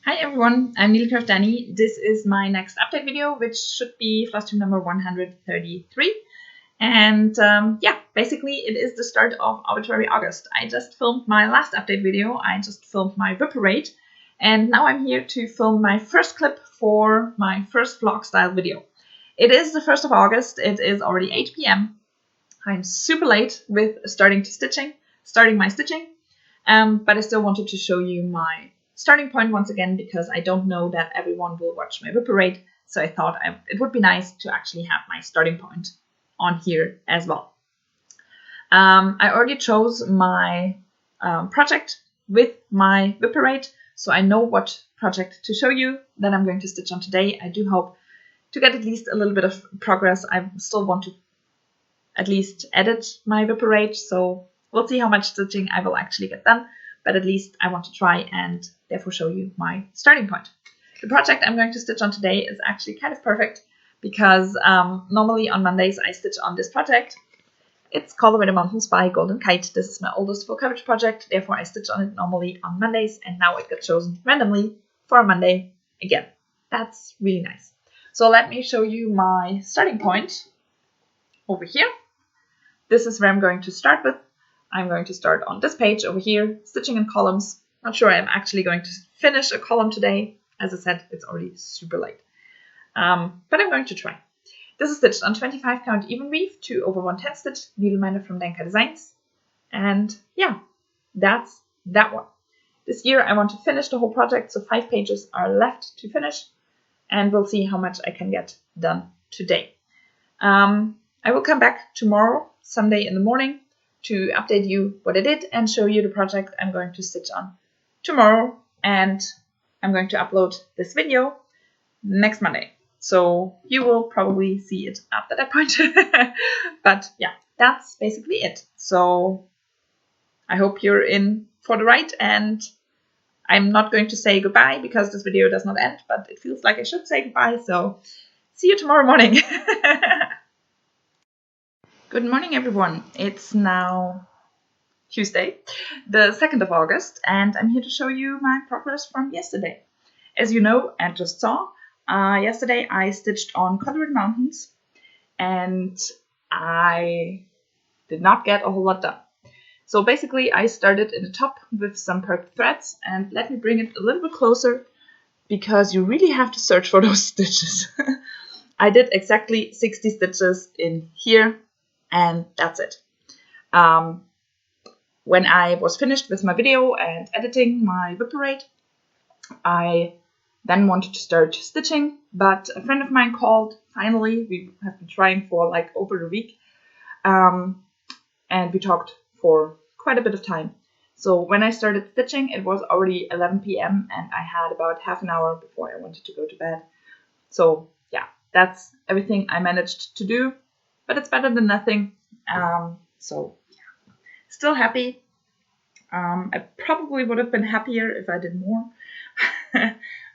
Hi everyone, I'm Needlecraft Danny. This is my next update video, which should be flosstube number 133. And basically it is the start of Arbitrary August. I just filmed my last update video. I just filmed my varity, and now I'm here to film my first clip for my first vlog style video. It is the 1st of August. It is already 8 p.m. I'm super late with starting my stitching, but I still wanted to show you my starting point once again, because I don't know that everyone will watch my varity, so I thought it would be nice to actually have my starting point on here as well. I already chose my project with my varity, so I know what project to show you that I'm going to stitch on today. I do hope to get at least a little bit of progress. I still want to at least edit my varity, so we'll see how much stitching I will actually get done. But at least I want to try and therefore show you my starting point. The project I'm going to stitch on today is actually kind of perfect, because normally on Mondays I stitch on this project. It's called Arbitrary Mountains by Golden Kite. This is my oldest full coverage project, therefore I stitch on it normally on Mondays, and now it got chosen randomly for a Monday again. That's really nice. So let me show you my starting point over here. This is where I'm going to start with. I'm going to start on this page over here, stitching in columns. Not sure I'm actually going to finish a column today. As I said, it's already super late. But I'm going to try. This is stitched on 25 count even weave, 2 over 1/10 stitch, needleminder from Denka Designs. And yeah, that's that one. This year I want to finish the whole project, so 5 pages are left to finish, and we'll see how much I can get done today. I will come back tomorrow, Sunday in the morning, to update you what I did and show you the project I'm going to stitch on tomorrow, and I'm going to upload this video next Monday. So you will probably see it after that point. But yeah, that's basically it. So I hope you're in for the ride, and I'm not going to say goodbye because this video does not end, but it feels like I should say goodbye. So see you tomorrow morning. Good morning, everyone. It's now Tuesday, the 2nd of August, and I'm here to show you my progress from yesterday. As you know and just saw, yesterday I stitched on Arbitrary Mountains, and I did not get a whole lot done. So basically I started in the top with some perked threads, and let me bring it a little bit closer, because you really have to search for those stitches. I did exactly 60 stitches in here, and that's it. When I was finished with my video and editing my varity, I then wanted to start stitching, but a friend of mine called. Finally, we have been trying for like over a week, and we talked for quite a bit of time. So when I started stitching, it was already 11 p.m. and I had about half an hour before I wanted to go to bed. So yeah, that's everything I managed to do, but it's better than nothing. So yeah, still happy. I probably would have been happier if I did more,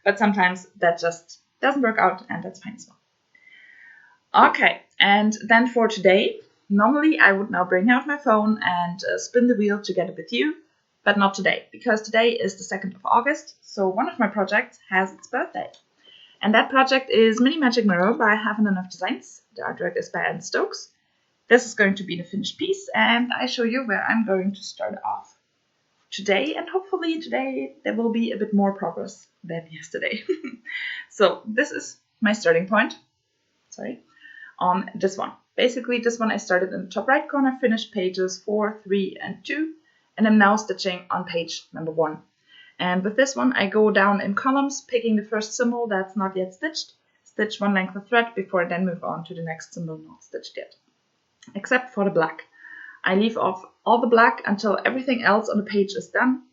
but sometimes that just doesn't work out, and that's fine as well. Okay, and then for today, normally I would now bring out my phone and spin the wheel together with you, but not today, because today is the 2nd of August, so one of my projects has its birthday. And that project is Mini Magic Mirror by Half and Enough Designs. The artwork is by Anne Stokes. This is going to be the finished piece, and I show you where I'm going to start off today, and hopefully today there will be a bit more progress than yesterday. So this is my starting point, on this one. Basically this one I started in the top right corner, finished pages 4, 3, and 2, and I'm now stitching on page number 1. And with this one I go down in columns, picking the first symbol that's not yet stitched, stitch 1 length of thread before I then move on to the next symbol not stitched yet, except for the black. I leave off all the black until everything else on the page is done,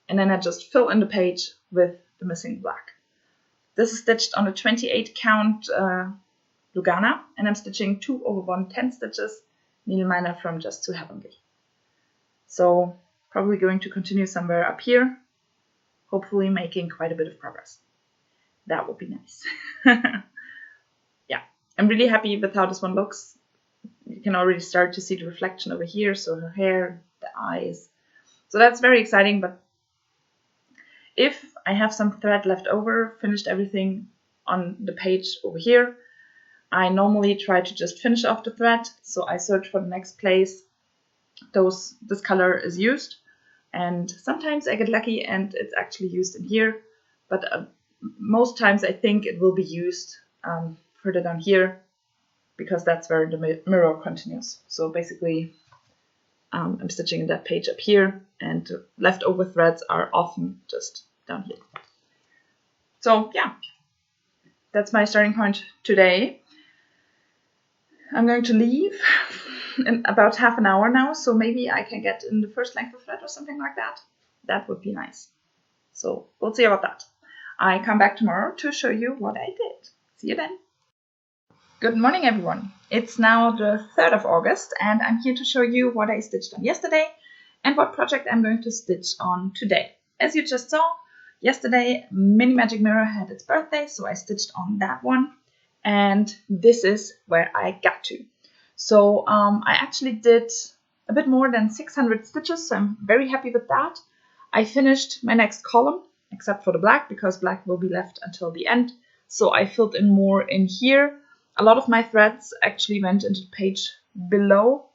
and then I just fill in the page with the missing black. This is stitched on a 28 count Lugana, and I'm stitching 2 over 1/10 stitches, needleminder from Just So Heavenly. So probably going to continue somewhere up here, hopefully making quite a bit of progress. That would be nice. Yeah, I'm really happy with how this one looks. You can already start to see the reflection over here, so her hair, the eyes. So that's very exciting, but if I have some thread left over, finished everything on the page over here. I normally try to just finish off the thread, so I search for the next place this color is used, and sometimes I get lucky and it's actually used in here, but most times I think it will be used further down here, because that's where the mirror continues. So basically I'm stitching that page up here, and leftover threads are often just down here. So yeah, that's my starting point today. I'm going to leave in about half an hour now, so maybe I can get in the first length of thread or something like that. That would be nice. So we'll see about that. I come back tomorrow to show you what I did. See you then. Good morning, everyone. It's now the 3rd of August, and I'm here to show you what I stitched on yesterday and what project I'm going to stitch on today. As you just saw, yesterday Mini Magic Mirror had its birthday, so I stitched on that one, and this is where I got to. So I actually did a bit more than 600 stitches, so I'm very happy with that. I finished my next column, except for the black, because black will be left until the end, so I filled in more in here. A lot of my threads actually went into the page below,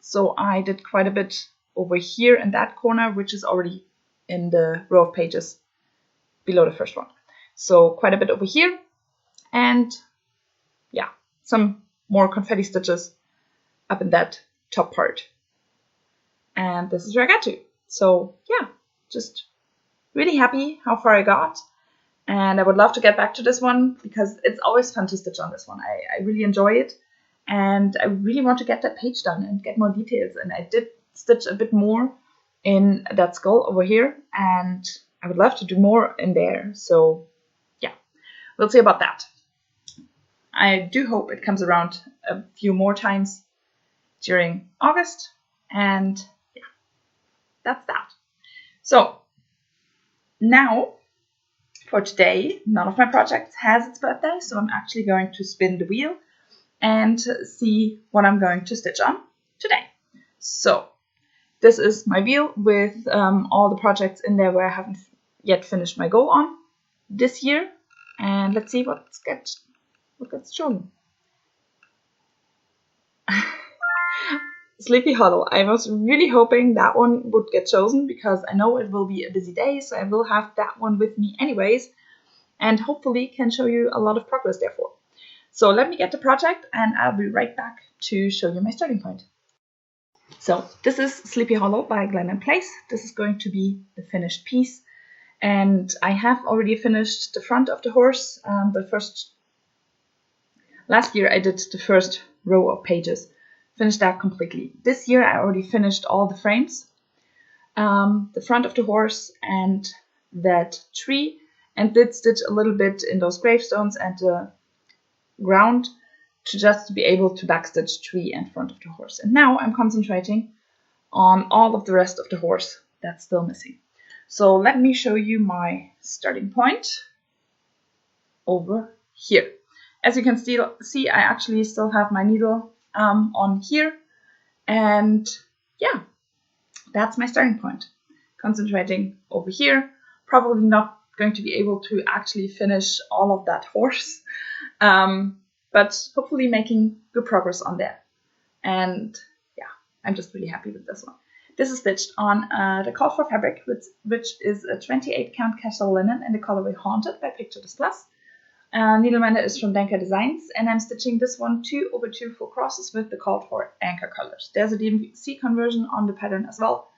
so I did quite a bit over here in that corner, which is already in the row of pages below the first one. So quite a bit over here, and yeah, some more confetti stitches up in that top part. And this is where I got to. So yeah, just really happy how far I got. And I would love to get back to this one, because it's always fun to stitch on this one. I really enjoy it, and I really want to get that page done and get more details. And I did stitch a bit more in that skull over here, and I would love to do more in there. So yeah, we'll see about that. I do hope it comes around a few more times during August, and yeah, that's that. So now, for today, none of my projects has its birthday, so I'm actually going to spin the wheel and see what I'm going to stitch on today. So this is my wheel with all the projects in there where I haven't yet finished my goal on this year, and let's see what gets shown. Sleepy Hollow. I was really hoping that one would get chosen, because I know it will be a busy day, so I will have that one with me anyways, and hopefully can show you a lot of progress therefore. So let me get the project, and I'll be right back to show you my starting point. So this is Sleepy Hollow by Glen & Place. This is going to be the finished piece, and I have already finished the front of the horse. Last year I did the first row of pages. Finished that completely. This year I already finished all the frames, the front of the horse and that tree, and did stitch a little bit in those gravestones and the ground to just be able to backstitch tree and front of the horse. And now I'm concentrating on all of the rest of the horse that's still missing. So let me show you my starting point over here. As you can still see, I actually still have my needle on here, and yeah, that's my starting point. Concentrating over here, probably not going to be able to actually finish all of that horse, but hopefully making good progress on there. And yeah, I'm just really happy with this one. This is stitched on the call for fabric, which is a 28 count casual linen in the colorway Haunted by Picture This Plus. Needleminder is from Denker Designs, and I'm stitching this one 2/2 full crosses with the called for anchor colors. There's a DMC conversion on the pattern as well,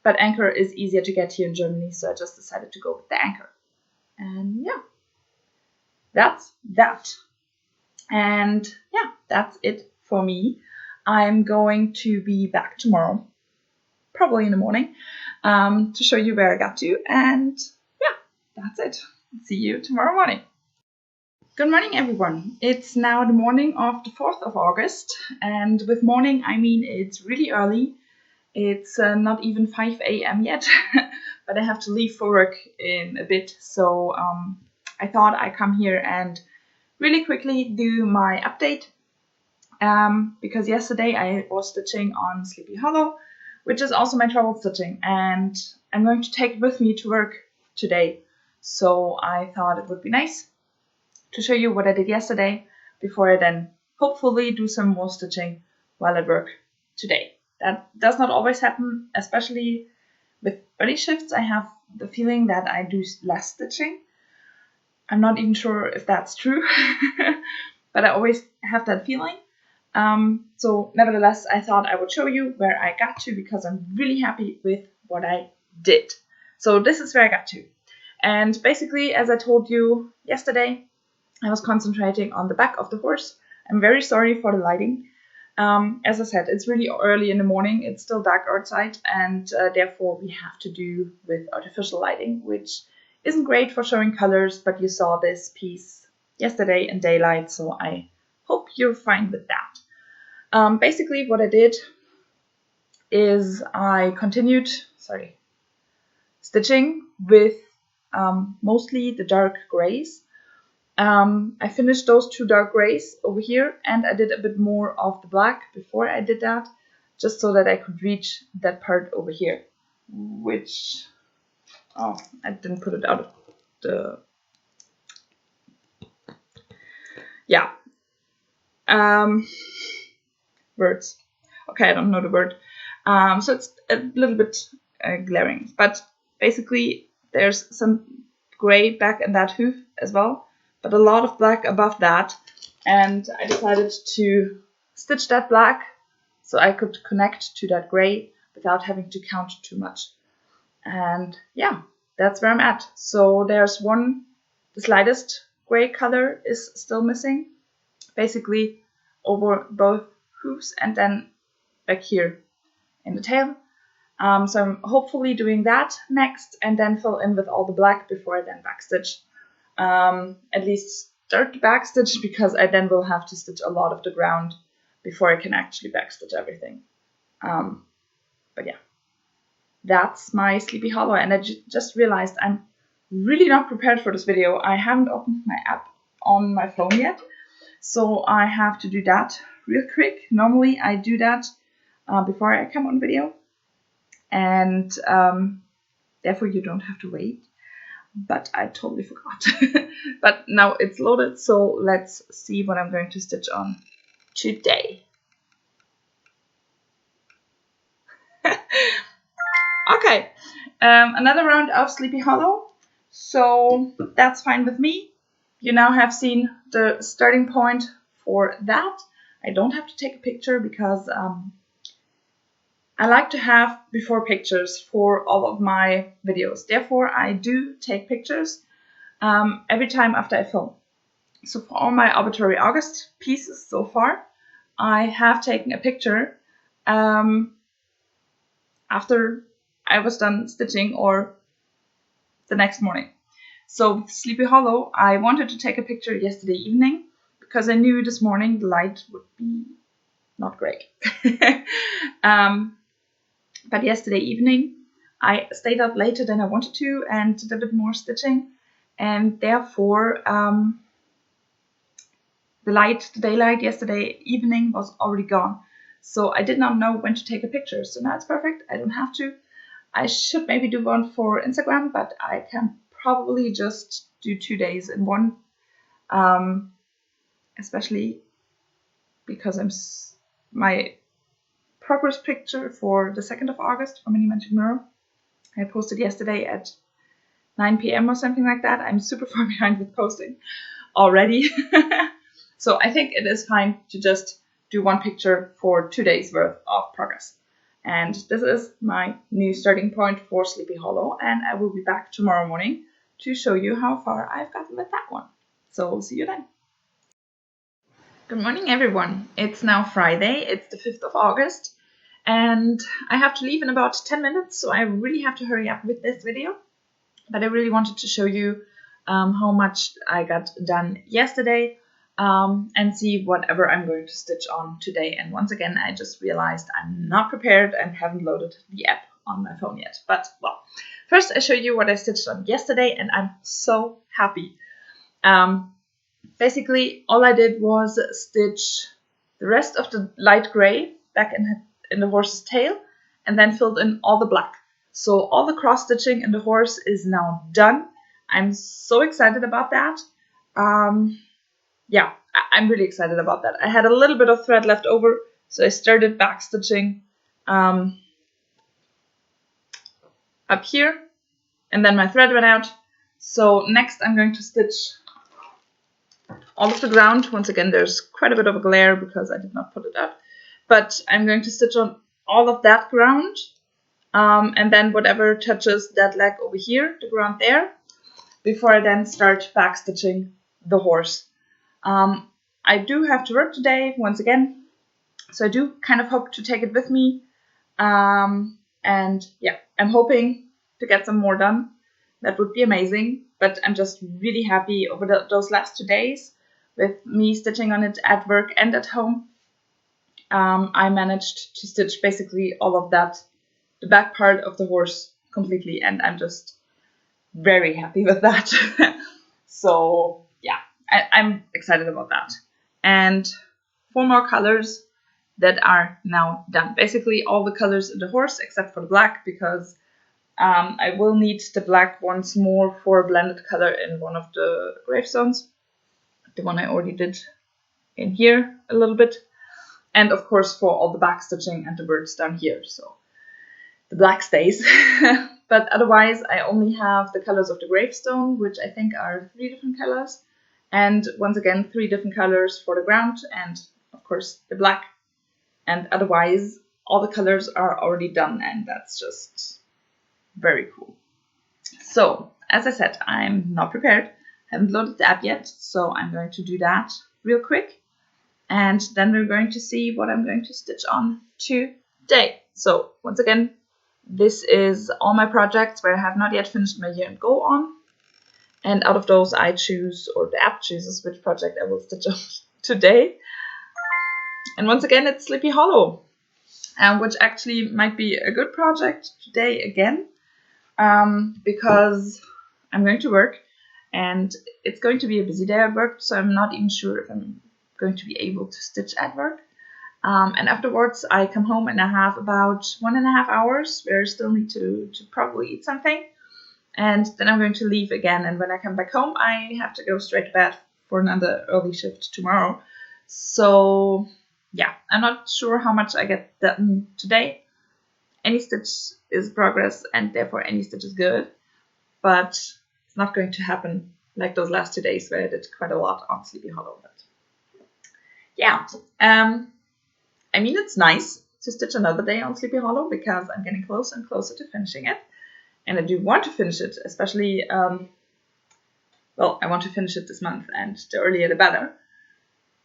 but anchor is easier to get here in Germany, so I just decided to go with the anchor. And yeah, that's that. And yeah, that's it for me. I'm going to be back tomorrow, probably in the morning, to show you where I got to. And yeah, that's it. See you tomorrow morning. Good morning, everyone. It's now the morning of the 4th of August, and with morning I mean it's really early. It's not even 5 a.m. yet, but I have to leave for work in a bit, so I thought I'd come here and really quickly do my update, because yesterday I was stitching on Sleepy Hollow, which is also my travel stitching, and I'm going to take it with me to work today. So I thought it would be nice to show you what I did yesterday before I then hopefully do some more stitching while at work today. That does not always happen, especially with early shifts. I have the feeling that I do less stitching. I'm not even sure if that's true, but I always have that feeling. So nevertheless, I thought I would show you where I got to because I'm really happy with what I did. So this is where I got to. And basically, as I told you yesterday, I was concentrating on the back of the horse. I'm very sorry for the lighting. As I said, it's really early in the morning. It's still dark outside, and therefore we have to do with artificial lighting, which isn't great for showing colors, but you saw this piece yesterday in daylight, so I hope you're fine with that. Basically, what I did is I continued, stitching with mostly the dark grays. I finished those two dark grays over here, and I did a bit more of the black before I did that, just so that I could reach that part over here, which, oh, I didn't put it out of the, yeah, words. Okay, I don't know the word. So it's a little bit glaring, but basically there's some gray back in that hoof as well, but a lot of black above that, and I decided to stitch that black so I could connect to that gray without having to count too much. And yeah, that's where I'm at. So there's one, the slightest gray color is still missing, basically over both hooves and then back here in the tail. So I'm hopefully doing that next and then fill in with all the black before I then backstitch. At least start the backstitch, because I then will have to stitch a lot of the ground before I can actually backstitch everything. But yeah, that's my Sleepy Hollow, and I just realized I'm really not prepared for this video. I haven't opened my app on my phone yet, so I have to do that real quick. Normally I do that before I come on video, and therefore you don't have to wait, but I totally forgot. But now it's loaded, so let's see what I'm going to stitch on today. Okay, another round of Sleepy Hollow, so that's fine with me. You now have seen the starting point for that. I don't have to take a picture because I like to have before pictures for all of my videos. Therefore, I do take pictures every time after I film. So for all my Arbitrary August pieces so far, I have taken a picture after I was done stitching or the next morning. So with Sleepy Hollow, I wanted to take a picture yesterday evening because I knew this morning the light would be not great. But yesterday evening, I stayed up later than I wanted to and did a bit more stitching, and therefore the daylight yesterday evening was already gone. So I did not know when to take a picture. So now it's perfect. I don't have to. I should maybe do one for Instagram, but I can probably just do 2 days in one, especially because my progress picture for the 2nd of August for Mini Magic Mirror I posted yesterday at 9 p.m. or something like that. I'm super far behind with posting already. So I think it is fine to just do one picture for 2 days worth of progress. And this is my new starting point for Sleepy Hollow, and I will be back tomorrow morning to show you how far I've gotten with that one. So see you then. Good morning, everyone. It's now Friday. It's the 5th of August, and I have to leave in about 10 minutes, so I really have to hurry up with this video. But I really wanted to show you how much I got done yesterday and see whatever I'm going to stitch on today. And once again, I just realized I'm not prepared and haven't loaded the app on my phone yet. But well, first I show you what I stitched on yesterday, and I'm so happy. Basically, all I did was stitch the rest of the light gray back in the horse's tail, and then filled in all the black. So all the cross stitching in the horse is now done. I'm so excited about that. Yeah, I'm really excited about that. I had a little bit of thread left over, so I started backstitching up here, and then my thread went out. So next I'm going to stitch all of the ground. Once again, there's quite a bit of a glare because I did not put it up, but I'm going to stitch on all of that ground, and then whatever touches that leg over here, the ground there, before I then start backstitching the horse. I do have to work today, once again, so I do kind of hope to take it with me. And yeah, I'm hoping to get some more done. That would be amazing, but I'm just really happy over those last 2 days with me stitching on it at work and at home. I managed to stitch basically all of that, the back part of the horse completely, and I'm just very happy with that. So yeah, I'm excited about that. And 4 more colors that are now done. Basically all the colors in the horse except for the black, because I will need the black once more for a blended color in one of the gravestones. The one I already did in here a little bit. And of course for all the back stitching and the birds down here. So the black stays. But otherwise I only have the colors of the gravestone, which I think are 3 different colors. And once again 3 different colors for the ground and of course the black. And otherwise all the colors are already done, and that's just very cool. So as I said, I'm not prepared. Haven't loaded the app yet, so I'm going to do that real quick. And then we're going to see what I'm going to stitch on today. So once again, this is all my projects where I have not yet finished my year and go on. And out of those I choose, or the app chooses, which project I will stitch on today. And once again, it's Sleepy Hollow, which actually might be a good project today again, because I'm going to work and it's going to be a busy day at work, so I'm not even sure if I'm going to be able to stitch at work. And afterwards I come home and I have about 1.5 hours where I still need to probably eat something. And then I'm going to leave again, and when I come back home I have to go straight to bed for another early shift tomorrow. So yeah, I'm not sure how much I get done today. Any stitch is progress, and therefore any stitch is good, but it's not going to happen like those last 2 days where I did quite a lot on Sleepy Hollow. But yeah, I mean, it's nice to stitch another day on Sleepy Hollow because I'm getting closer and closer to finishing it, and I do want to finish it, especially, well, I want to finish it this month, and the earlier the better.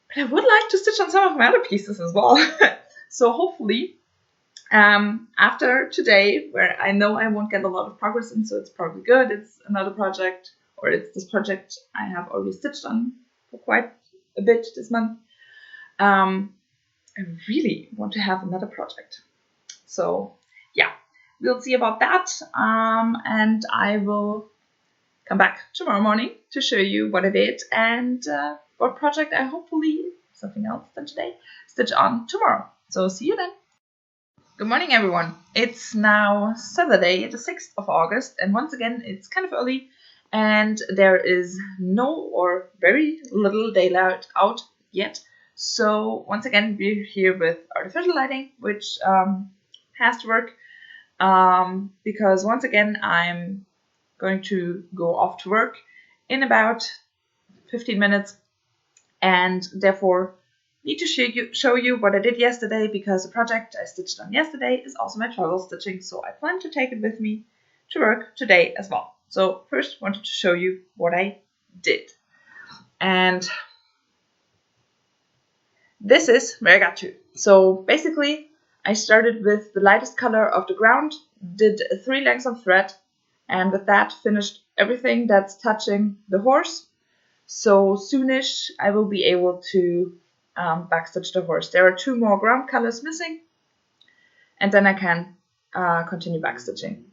But I would like to stitch on some of my other pieces as well. So hopefully, after today, where I know I won't get a lot of progress in, so it's probably good, it's another project, or it's this project I have already stitched on for quite a bit this month. I really want to have another project. So yeah, we'll see about that. And I will come back tomorrow morning to show you what I did and what project I hopefully, something else than today, stitch on tomorrow. So see you then. Good morning, everyone. It's now Saturday, the 6th of August, and once again, it's kind of early, and there is no or very little daylight out yet. So once again, we're here with artificial lighting, which has to work, because once again, I'm going to go off to work in about 15 minutes, and therefore need to show you what I did yesterday, because the project I stitched on yesterday is also my travel stitching, so I plan to take it with me to work today as well. So first wanted to show you what I did. And this is where I got to. So basically I started with the lightest color of the ground, did 3 lengths of thread, and with that finished everything that's touching the horse. So soonish I will be able to backstitch the horse. There are 2 more ground colors missing, and then I can continue backstitching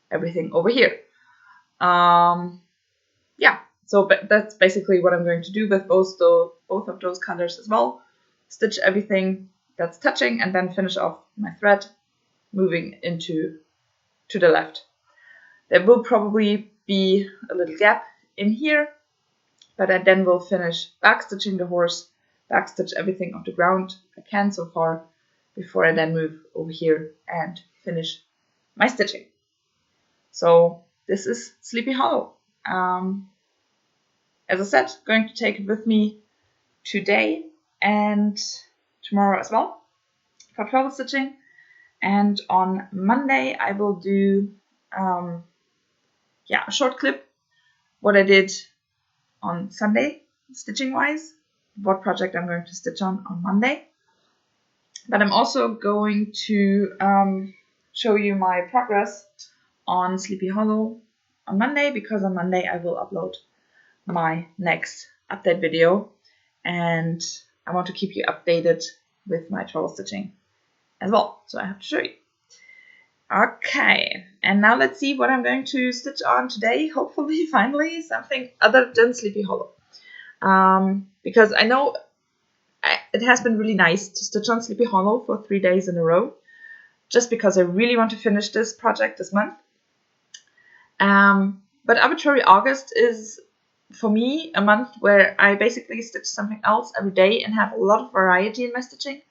everything over here. Yeah, so that's basically what I'm going to do with both of those colors as well. Stitch everything that's touching and then finish off my thread moving into to the left. There will probably be a little gap in here, but I then will finish backstitching the horse, backstitch everything off the ground I can so far, before I then move over here and finish my stitching. So this is Sleepy Hollow. As I said, going to take it with me today and tomorrow as well for travel stitching. And on Monday I will do a short clip what I did on Sunday stitching wise, what project I'm going to stitch on Monday. But I'm also going to show you my progress on Sleepy Hollow on Monday, because on Monday I will upload my next update video and I want to keep you updated with my travel stitching as well, so I have to show you. Okay, and now let's see what I'm going to stitch on today. Hopefully, finally, something other than Sleepy Hollow. Because I know it has been really nice to stitch on Sleepy Hollow for 3 days in a row, just because I really want to finish this project this month. But Arbitrary August is, for me, a month where I basically stitch something else every day and have a lot of variety in my stitching.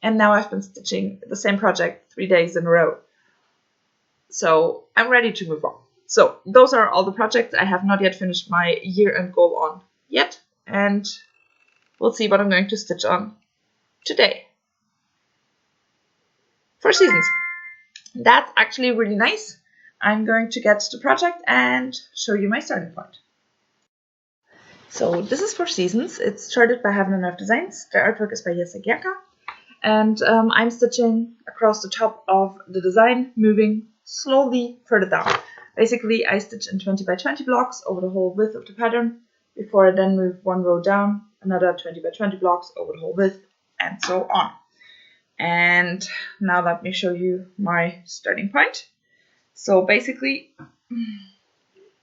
And now I've been stitching the same project 3 days in a row. So I'm ready to move on. So those are all the projects I have not yet finished my year-end goal on yet. And we'll see what I'm going to stitch on today. 4 seasons. That's actually really nice. I'm going to get to the project and show you my starting point. So this is 4 seasons. It's started by Heaven and Earth Designs. The artwork is by Jessica. And I'm stitching across the top of the design, moving slowly further down. Basically, I stitch in 20 by 20 blocks over the whole width of the pattern, before I then move 1 row down, another 20 by 20 blocks over the whole width, and so on. And now let me show you my starting point. So basically,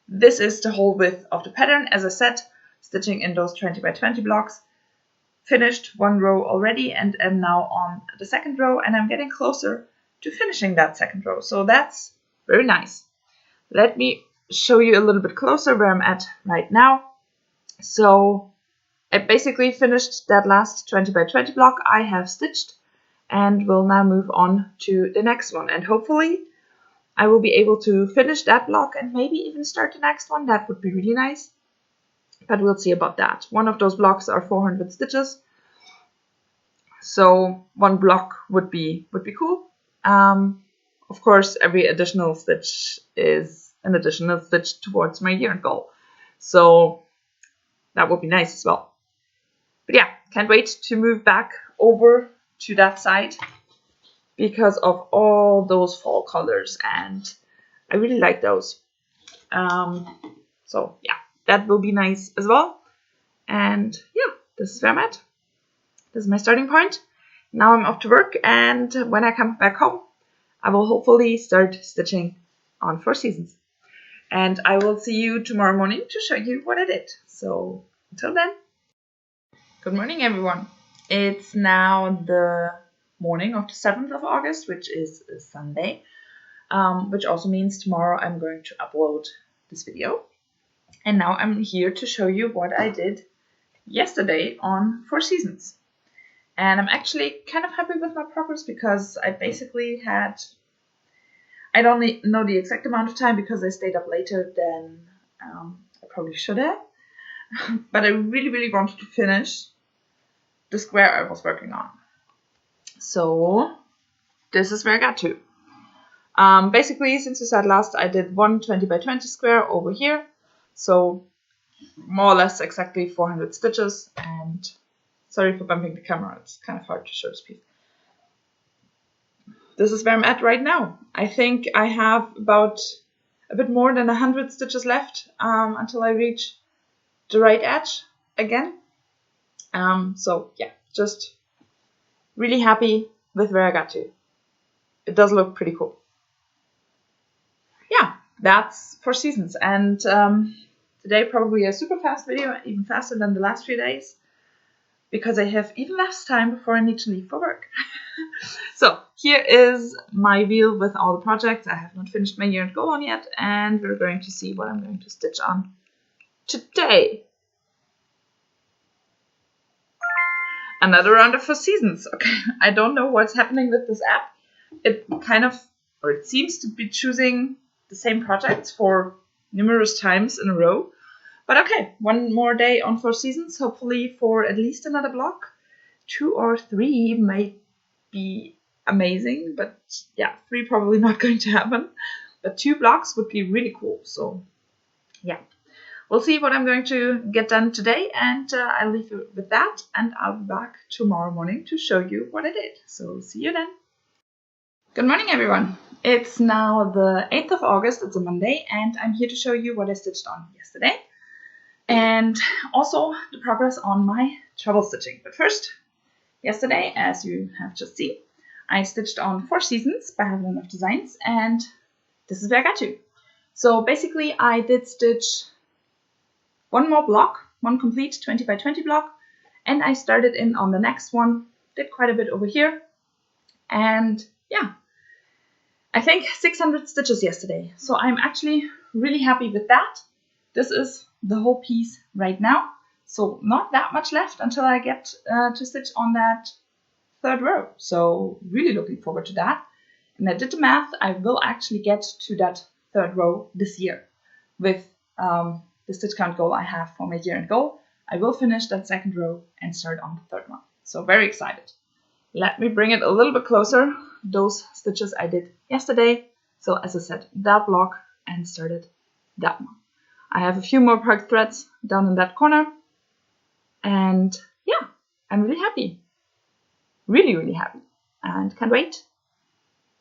this is the whole width of the pattern. As I said, stitching in those 20 by 20 blocks. Finished 1 row already and am now on the 2nd row, and I'm getting closer to finishing that 2nd row. So that's very nice. Let me show you a little bit closer where I'm at right now. So I basically finished that last 20 by 20 block I have stitched and will now move on to the next one. And hopefully I will be able to finish that block and maybe even start the next one. That would be really nice. But we'll see about that. One of those blocks are 400 stitches. So 1 block would be cool. Of course, every additional stitch is an additional stitch towards my year-end goal. So that would be nice as well. But yeah, can't wait to move back over to that side because of all those fall colors, and I really like those. So yeah, that will be nice as well. And yeah, this is where I'm at. This is my starting point. Now I'm off to work, and when I come back home, I will hopefully start stitching on 4 seasons. And I will see you tomorrow morning to show you what I did. So until then, good morning everyone. It's now the morning of the 7th of August, which is a Sunday, which also means tomorrow I'm going to upload this video. And now I'm here to show you what I did yesterday on 4 seasons. And I'm actually kind of happy with my progress because I basically had, I don't know the exact amount of time because I stayed up later than I probably should have. But I really wanted to finish the square I was working on. So this is where I got to. Basically, since we said last, I did 1 20 by 20 square over here. So more or less exactly 400 stitches. And sorry for bumping the camera, it's kind of hard to show this piece. This is where I'm at right now. I think I have about a bit more than 100 stitches left until I reach the right edge again. So yeah, just really happy with where I got to. It does look pretty cool. Yeah, that's 4 seasons. And today probably a super fast video, even faster than the last few days. because I have even less time before I need to leave for work. So here is my wheel with all the projects. I have not finished my year and goal on yet, and we're going to see what I'm going to stitch on today. Another round of 4 seasons. Okay, I don't know what's happening with this app. It seems to be choosing the same projects for numerous times in a row. But okay, one more day on 4 seasons, hopefully for at least another block. 2 or 3 might be amazing, but yeah, 3 probably not going to happen. But 2 blocks would be really cool. So yeah, we'll see what I'm going to get done today, and I'll leave you with that, and I'll be back tomorrow morning to show you what I did. So see you then. Good morning, everyone. It's now the 8th of August, it's a Monday, and I'm here to show you what I stitched on yesterday, and also the progress on my treble stitching. But first, yesterday, as you have just seen, I stitched on 4 seasons by Having Enough Designs, and this is where I got to. So basically, I did stitch one more block, one complete 20 by 20 block, and I started in on the next one, did quite a bit over here, and yeah, I think 600 stitches yesterday. So I'm actually really happy with that. This is the whole piece right now. So not that much left until I get to stitch on that 3rd row. So really looking forward to that. And I did the math. I will actually get to that 3rd row this year with the stitch count goal I have for my year end goal. I will finish that 2nd row and start on the 3rd one. So very excited. Let me bring it a little bit closer. Those stitches I did yesterday. So as I said, that block and started that one. I have a few more parked threads down in that corner. And yeah, I'm really happy. Really, really happy. And can't wait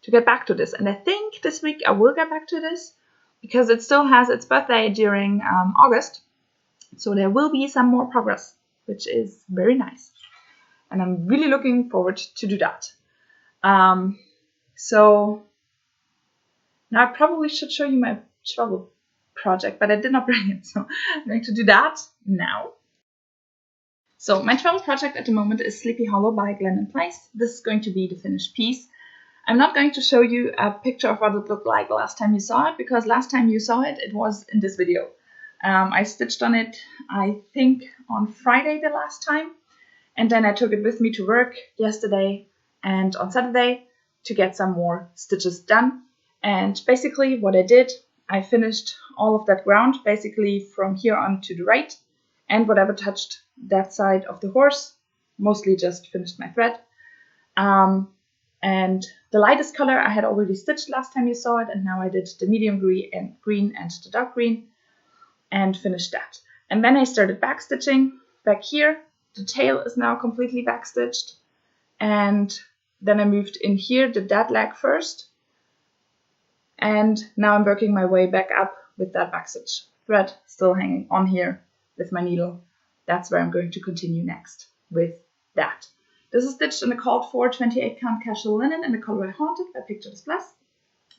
to get back to this. And I think this week I will get back to this because it still has its birthday during August. So there will be some more progress, which is very nice. And I'm really looking forward to do that. So now I probably should show you my treble project, but I did not bring it. So I'm going to do that now. So my treble project at the moment is Sleepy Hollow by Glen & Place. This is going to be the finished piece. I'm not going to show you a picture of what it looked like last time you saw it, because last time you saw it, it was in this video. I stitched on it, I think, on Friday the last time. And then I took it with me to work yesterday and on Saturday to get some more stitches done. And basically what I did, I finished all of that ground, basically from here on to the right, and whatever touched that side of the horse, mostly just finished my thread. And the lightest color I had already stitched last time you saw it, and now I did the medium green and the dark green and finished that. And then I started back stitching back here. The tail is now completely backstitched, and then I moved in here, did that leg first, and now I'm working my way back up with that backstitch thread still hanging on here with my needle. That's where I'm going to continue next with that. This is stitched in the called for 28 count casual linen in the colorway Haunted by Pictures Plus,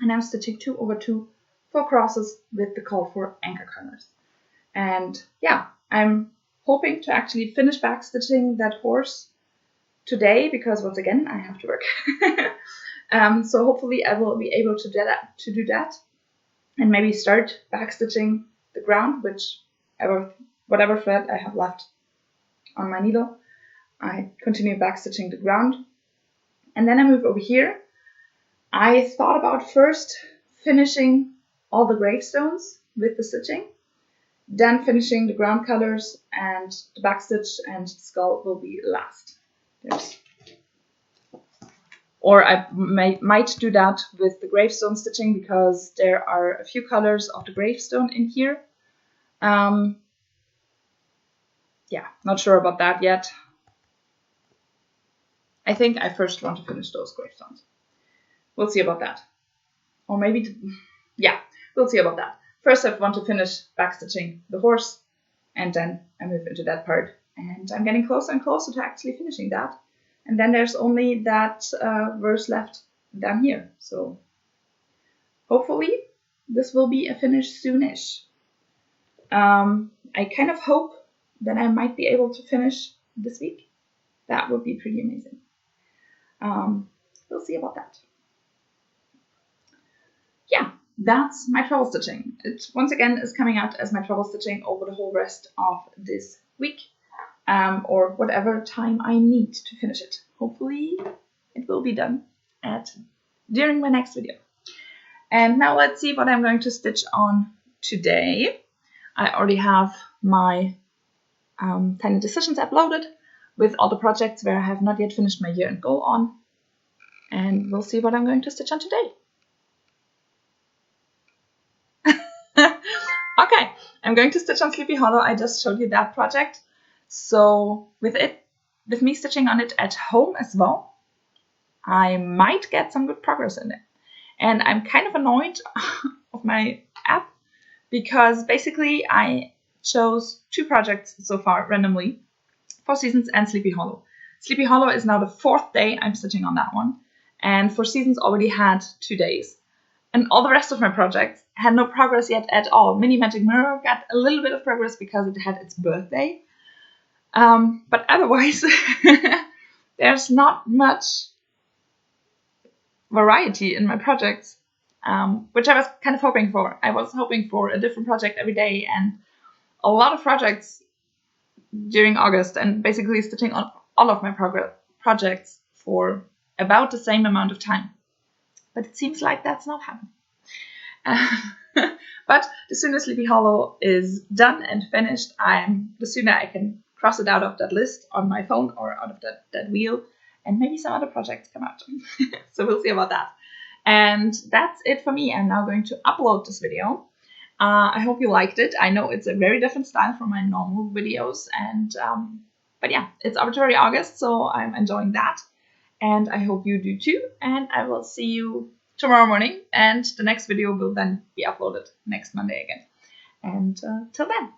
and I'm stitching 2/2 4 crosses with the called for anchor colors. And yeah, I'm hoping to actually finish back stitching that horse today, because once again I have to work. So hopefully I will be able to do that and maybe start back stitching the ground, whatever thread I have left on my needle. I continue back stitching the ground, and then I move over here. I thought about first finishing all the gravestones with the stitching, then finishing the ground colors, and the backstitch and skull will be last. Or I might do that with the gravestone stitching, because there are a few colors of the gravestone in here. Yeah, not sure about that yet. I think I first want to finish those gravestones. We'll see about that. Or maybe, yeah, we'll see about that. First I want to finish backstitching the horse, and then I move into that part. And I'm getting closer and closer to actually finishing that. And then there's only that verse left down here. So hopefully this will be a finish soonish. I kind of hope that I might be able to finish this week. That would be pretty amazing. We'll see about that. Yeah, that's my treble stitching. It once again is coming out as my treble stitching over the whole rest of this week, or whatever time I need to finish it. Hopefully it will be done during my next video. And now let's see what I'm going to stitch on today. I already have my tiny decisions uploaded with all the projects where I have not yet finished my year-end goal on. And we'll see what I'm going to stitch on today. Okay, I'm going to stitch on Sleepy Hollow. I just showed you that project. So with me stitching on it at home as well, I might get some good progress in it. And I'm kind of annoyed of my app because basically I chose 2 projects so far randomly, Four Seasons and Sleepy Hollow. Sleepy Hollow is now the 4th day I'm stitching on that one, and Four Seasons already had 2 days. And all the rest of my projects had no progress yet at all. Mini Magic Mirror got a little bit of progress because it had its birthday. But otherwise, there's not much variety in my projects, which I was kind of hoping for. I was hoping for a different project every day and a lot of projects during August, and basically stitching on all of my projects for about the same amount of time. But it seems like that's not happening. But the sooner Sleepy Hollow is done and finished, the sooner I can cross it out of that list on my phone or out of that wheel, and maybe some other projects come out. So we'll see about that. And that's it for me. I'm now going to upload this video. I hope you liked it. I know it's a very different style from my normal videos, and but yeah, it's Arbitrary August, so I'm enjoying that. And I hope you do too, and I will see you tomorrow morning, and the next video will then be uploaded next Monday again. And till then.